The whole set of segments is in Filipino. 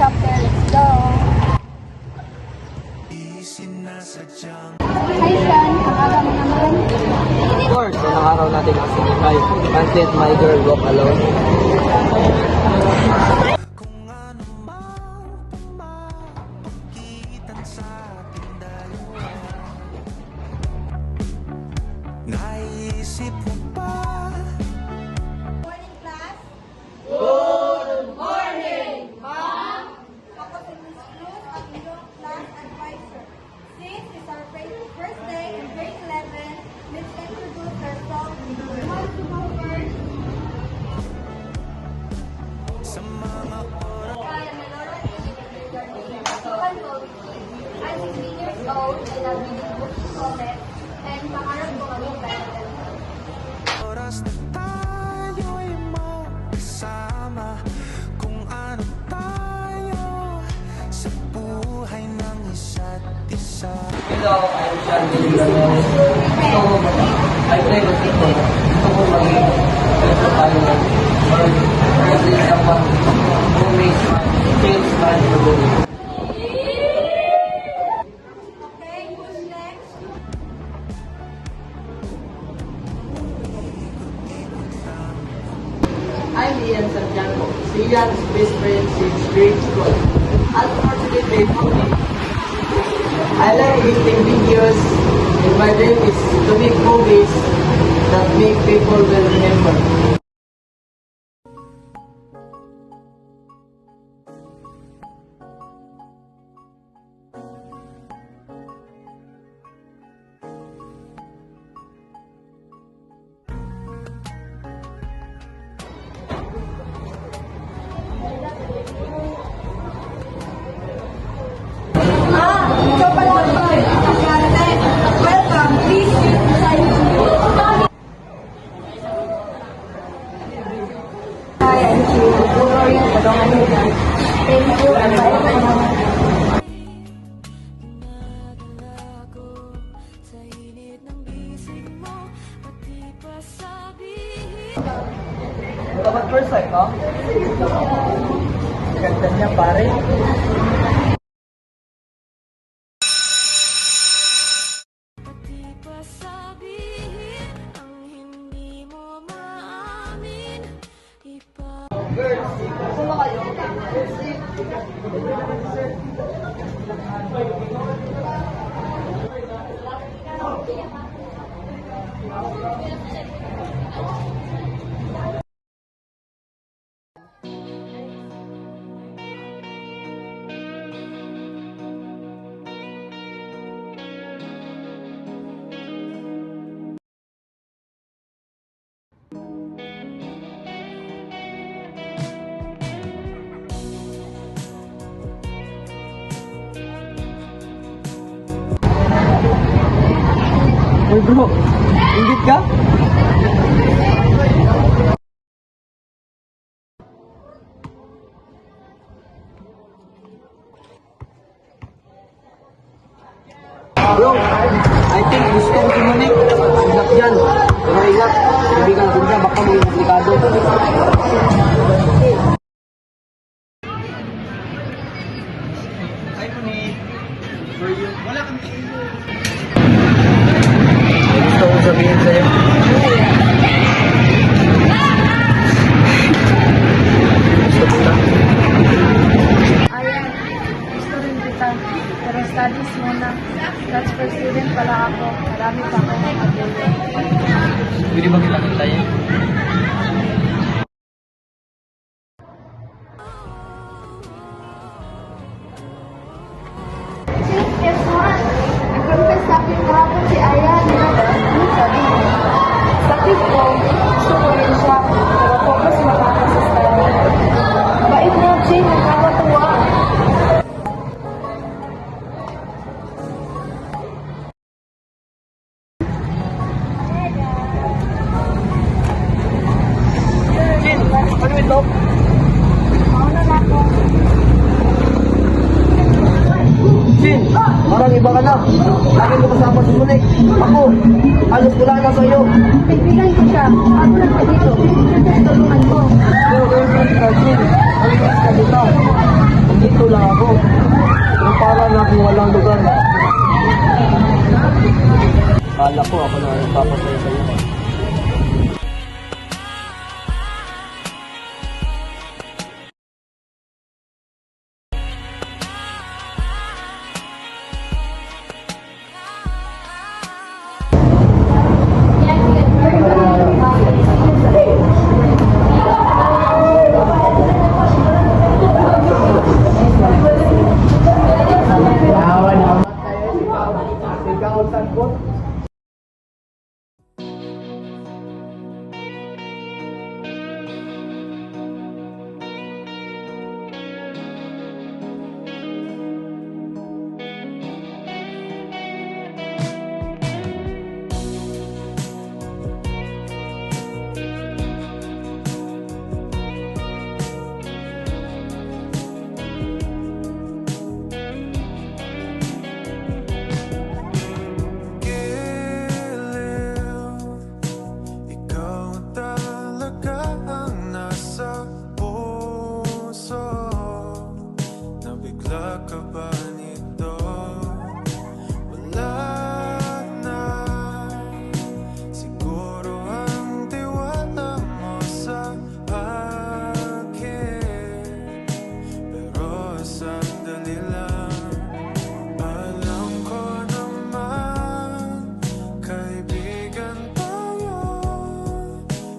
chapter. Let's go! Hi, Sean. Ang aga mo naman. Of course, unang araw natin ang sinikay. Can't let my girl walk alone. Naisip mo ba? Morning, class. Good morning, Ma'am. Ako si Miss Cruz, ang inyong class advisor. Since it's our first day in grade 11, let's introduce ourselves. We want to go first. Sa mga Hi, I'm Laura A. I'm 16 years old and I'll be the book comment and pangarap ko maging president. oras na tayo'y magkasama, kung ano tayo sa buhay ng isa't isa. Hello, I'm Sean Villarreal. I play basketball. Gusto ko maging better pilot or present someone who makes my change my world. Okay, who's next? I'm Ian Santiago, Ian's best friend since grade school. Unfortunately for me, I like editing videos and my dream is to make movies that make people will remember. Ikaw pala ito. Asante. Welcome. Please sit beside me. Hi, I'm Chief. Tutorial sa Dongan. Thank you and bye for now. Sa init ng bisig mo, pati pa sabihin. Dapat first sight, no? Ganda niya, pare. Pati pa sabihin ang hindi mo maamin. Girls, saan kayo? Hey bro, inggit ka? Bro, I think gusto ko si Monique. Ingat dyan. Pero ingat, kaibigan ko siya, baka may komplikado. Hi Monique. For you. Wala kang gusto kong sabihin sa'yo. Gusto ko lang. Ayan, gusto rin kita. Pero studies muna. Transfer student pala ako. Marami pa akong mag-abulo. Pwede ba kilangin tayo? Yes, Juan. Nag-confess sa akin kahapon si Ayan. Ano sabi mo? Sabi ko, gusto ko rin siya. Pero focus makaka sa study. Bait mo, Jane. Nakakatuwa. Jin, ano ito? Mauna na ako. Jin, parang iba ka na. Lagi mo kasama si Monique. Ako, halos wala na sa'yo. Kaibigan ko siya. Ako lang ka dito. Ito tulungan ko. Pero girlfriend ka, Jin. Malinis ka dito. Nandito na po ako na nagpapasaya sa iyo. Ikaw ang sagot. Ikaw talaga ang nasa puso. Nabigla ka ba nito? Wala na siguro ang tiwala mo sa akin. Pero sandali lang, alam ko naman kaibigan tayo.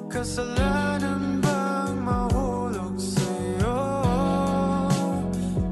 Kasalanan bang mahulog sa'yo?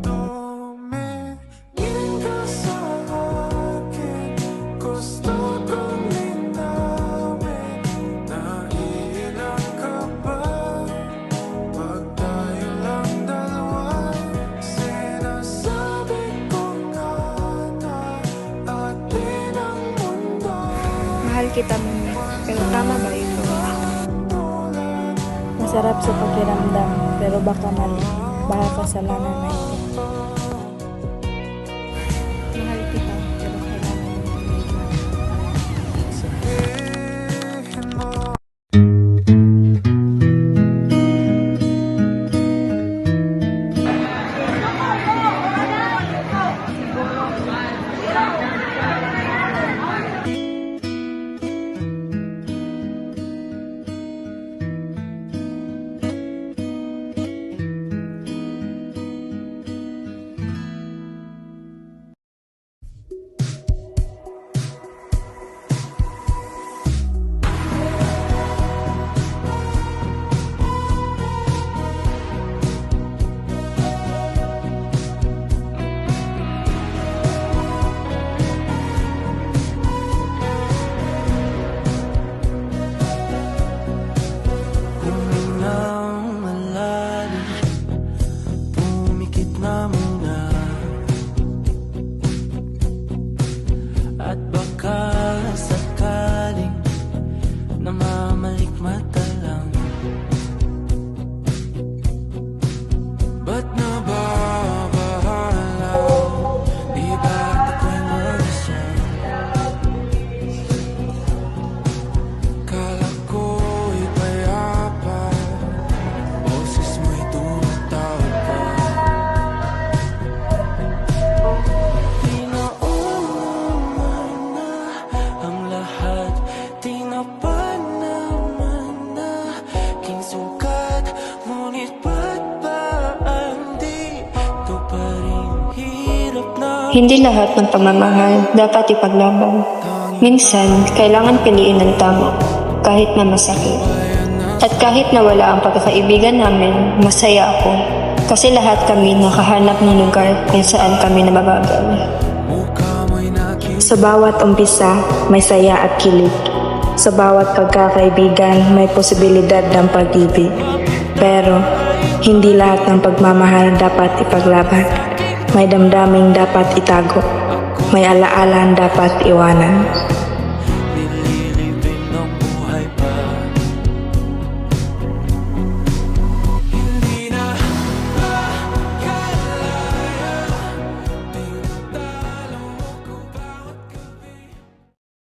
Tumingin ka sa akin, gusto kong linawin. Naiilang ka ba pag tayo lang dalawa? Sinasabi ko nga na atin ang mundo. Mahal kita, Mimi. Pero tama ba ito? Masarap sa pakiramdam, pero baka mali. Baka kasalanan na ito. Mahal kita, pero kailangan mo tumigil. Sabihin mo huminang malalim, pumikit na muna. At baka sakaling namamalikmata lang. Ba't nababahala? Di ba't ako'y mag-isa? Kala ko'y payapa, boses mo'y tumatawag pa. Tinauman na ang lahat, tinapan naman na king sukat. Ngunit ba't ba andito pa rin? Hirap na Hindi lahat ng pagmamahal dapat ipaglaban. Minsan, kailangan piliin ng tama, kahit na masakit. At kahit na wala ang pagkakaibigan namin, masaya ako. Kasi lahat kami nakahanap ng lugar kung saan kami nababagal. mukha mo'y nakita. Sa bawat umpisa, may saya at kilig. Sa bawat pagkakaibigan, may posibilidad ng pag-ibig. Pero, hindi lahat ng pagmamahal dapat ipaglaban. May damdaming dapat itago. May alaalan dapat iwanan.